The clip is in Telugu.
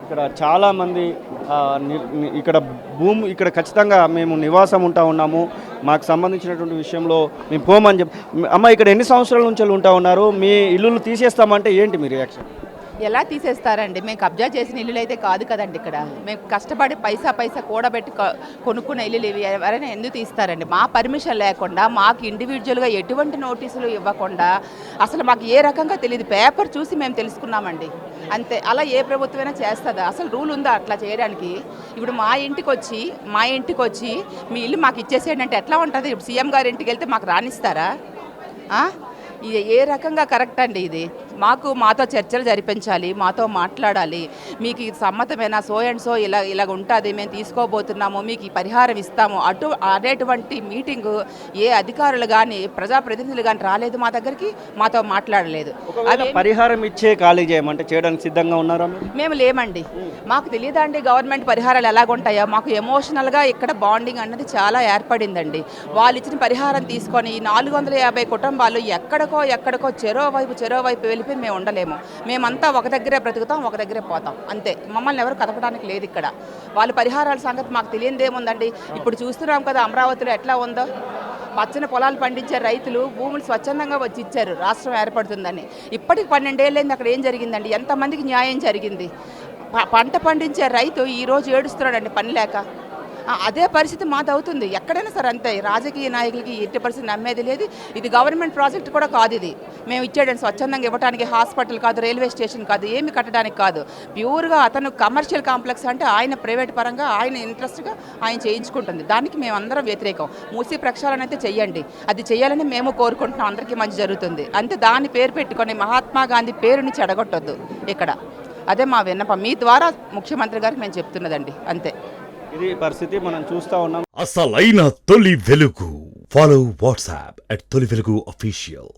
ఇక్కడ చాలామంది ఇక్కడ భూమి ఇక్కడ ఖచ్చితంగా మేము నివాసం ఉన్నాము. మాకు సంబంధించినటువంటి విషయంలో మేము పోమని అమ్మ ఇక్కడ ఎన్ని సంవత్సరాల నుంచి ఉంటా ఉన్నారు? మీ ఇల్లులు తీసేస్తామంటే ఏంటి మీ రియాక్షన్? ఎలా తీసేస్తారండి? మేము కబ్జా చేసిన ఇల్లులు అయితే కాదు కదండి. ఇక్కడ మేము కష్టపడి పైసా కూడబెట్టి కొనుక్కున్న ఇల్లులు ఇవి ఎవరైనా ఎందుకు తీస్తారండి? మా పర్మిషన్ లేకుండా మాకు ఇండివిజువల్గా ఎటువంటి నోటీసులు ఇవ్వకుండా అసలు మాకు ఏ రకంగా తెలియదు. పేపర్ చూసి మేము తెలుసుకున్నామండి అంతే. అలా ఏ ప్రభుత్వమైనా చేస్తుందా? అసలు రూల్ ఉందా అట్లా చేయడానికి? ఇప్పుడు మా ఇంటికి వచ్చి మీ ఇల్లు మాకు ఇచ్చేసేయండి అంటే ఎట్లా ఉంటుంది? ఇప్పుడు సీఎం గారి ఇంటికి వెళ్తే మాకు రానిస్తారా? ఇది ఏ రకంగా కరెక్ట్ అండి? ఇది మాతో చర్చలు జరిపించాలి, మాతో మాట్లాడాలి. మీకు ఇది సమ్మతమేనా? సో అండ్ సో ఇలాగ ఉంటుంది, మేము తీసుకోబోతున్నాము, మీకు ఈ పరిహారం ఇస్తాము అనేటువంటి మీటింగు ఏ అధికారులు కానీ ప్రజాప్రతినిధులు కానీ రాలేదు మా దగ్గరికి, మాతో మాట్లాడలేదు. అది పరిహారం ఇచ్చే ఖాళీ చేయమంటే చేయడానికి సిద్ధంగా ఉన్నారా? మేము లేమండి. మాకు తెలియదా అండి గవర్నమెంట్ పరిహారాలు ఎలాగుంటాయో? మాకు ఎమోషనల్గా ఇక్కడ బాండింగ్ అన్నది చాలా ఏర్పడిందండి. వాళ్ళు ఇచ్చిన పరిహారం తీసుకొని 450 కుటుంబాలు ఎక్కడికో చెరో వైపు వెళ్ళి మేము ఉండలేము. మేమంతా ఒక దగ్గరే బ్రతుకుతాం, ఒక దగ్గరే పోతాం అంతే. మమ్మల్ని ఎవరు కదపడానికి లేదు ఇక్కడ. వాళ్ళ పరిహారాల సంగతి మాకు తెలియనిదేముందండి? ఇప్పుడు చూస్తున్నాం కదా అమరావతిలో ఎట్లా ఉందో. పచ్చని పొలాలు పండించే రైతులు భూములు స్వచ్ఛందంగా వచ్చి ఇచ్చారు రాష్ట్రం ఏర్పడుతుందని. ఇప్పటికి 12 ఏళ్ళైంది. అక్కడ ఏం జరిగిందండి? ఎంతమందికి న్యాయం జరిగింది? పంట పండించే రైతు ఈరోజు ఏడుస్తున్నాడండి పని లేక. అదే పరిస్థితి మాది అవుతుంది ఎక్కడైనా సరే అంతే. రాజకీయ నాయకులకి ఎట్టి పరిస్థితి నమ్మేది లేదు. ఇది గవర్నమెంట్ ప్రాజెక్ట్ కూడా కాదు. ఇది మేము ఇచ్చేయడానికి స్వచ్ఛందంగా ఇవ్వడానికి హాస్పిటల్ కాదు, రైల్వే స్టేషన్ కాదు, ఏమి కట్టడానికి కాదు. ప్యూర్గా అతను కమర్షియల్ కాంప్లెక్స్ అంటే ఆయన ప్రైవేట్ పరంగా ఆయన ఇంట్రెస్ట్గా ఆయన చేయించుకుంటుంది. దానికి మేము అందరం వ్యతిరేకం. మూసి ప్రక్షాళన అయితే చెయ్యండి, అది చేయాలని మేము కోరుకుంటున్నాం. అందరికీ మంచి జరుగుతుంది అంతే. దాని పేరు పెట్టుకొని మహాత్మా గాంధీ పేరుని చెడగొట్టొద్దు ఇక్కడ. అదే మా విన్నపం మీ ద్వారా ముఖ్యమంత్రి గారికి మేము చెప్తున్నదండి అంతే. ఇది పరిస్థితి మనం చూస్తా ఉన్నాం. అసలైన తొలి వెలుగు. ఫాలో వాట్సాప్ @తొలి వెలుగు అఫీషియల్.